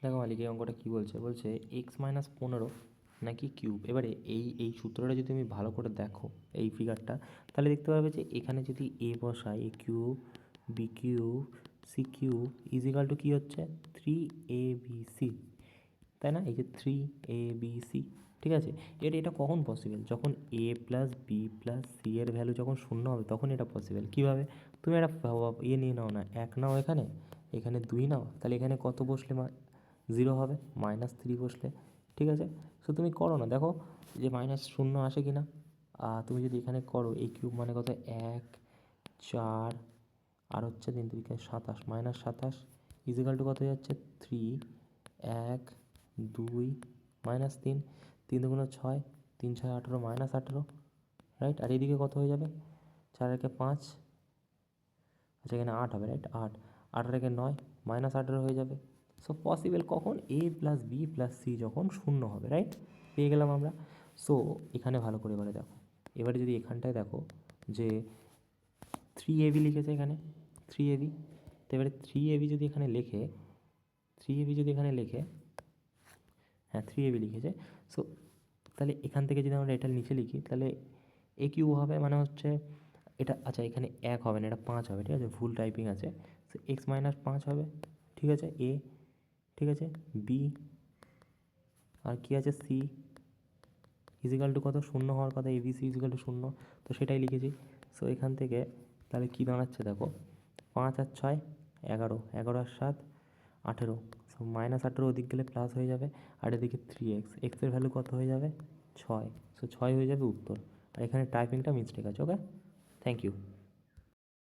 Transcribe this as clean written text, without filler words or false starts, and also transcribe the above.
দেখো মালিক, এই অঙ্কটা কী বলছে, বলছে x-15 নাকি কিউব। এবারে এই সূত্রটা যদি তুমি ভালো করে দেখো এই ফিগারটা, তাহলে দেখতে পারবে যে এখানে যদি এ বসাই, A cube B cube C cube is equal to কী হচ্ছে 3abc, তাই না? এই যে 3abc, ঠিক আছে। এটা কখন পসিবল? যখন a plus B plus C এর ভ্যালু যখন শূন্য হবে তখন এটা পসিবল। কীভাবে? তুমি একটা ইয়ে নিয়ে নাও না, 1 নাও, এখানে এখানে 2 নাও, তাহলে এখানে কত বসলে 0 হবে, -3 বসলে, ঠিক আছে। সো তুমি করো না, দেখো যে মাইনাস শূন্য আসে কি না। তুমি যদি এখানে করো, এই কিউব মানে কত, 1 4 আর হচ্ছে 3 3 27, -27 ইজিক্যাল টু কত যাচ্ছে 3 1 2 -3, 3 দুগুণে 6, 3 6 18 -18, রাইট। আর এদিকে কত হয়ে যাবে, 4 একে 5, আচ্ছা এখানে 8 হবে, রাইট। 8 8 একে 9, -18 হয়ে যাবে। সো পসিবল কখন, এ প্লাস বি প্লাস সি যখন শূন্য হবে, রাইট। পেয়ে গেলাম আমরা। সো এখানে ভালো করে এবারে দেখো, এবারে যদি এখানটায় দেখো যে 3ab লিখেছে এখানে, 3ab, তো এবারে 3ab যদি এখানে লেখে, 3ab যদি এখানে লেখে, হ্যাঁ 3ab লিখেছে। সো তাহলে এখান থেকে যদি আমরা এটা নিচে লিখি, তাহলে এ কিউ হবে, মানে হচ্ছে এটা, আচ্ছা এখানে 1 হবে না, এটা 5 হবে, ঠিক আছে, ভুল টাইপিং আছে। সো x-5 হবে, ঠিক আছে, এ, ঠিক আছে, বি, আর কি আছে সি, ইজিক্যাল টু কত, শূন্য হওয়ার কথা, এবিসি ইজিক্যাল টু 0, তো সেটাই লিখেছি। সো এখান থেকে তাহলে কী দাঁড়াচ্ছে দেখো, 5 আর 6 11, 11 আর 7 18, সো -18 ওদিক গেলে প্লাস হয়ে যাবে, আর এদিকে 3x, এক্সের ভ্যালু কত হয়ে যাবে 6, সো 6 হয়ে যাবে উত্তর। আর এখানে টাইপিংটা মিস্টেক আছে। ওকে, থ্যাংক ইউ।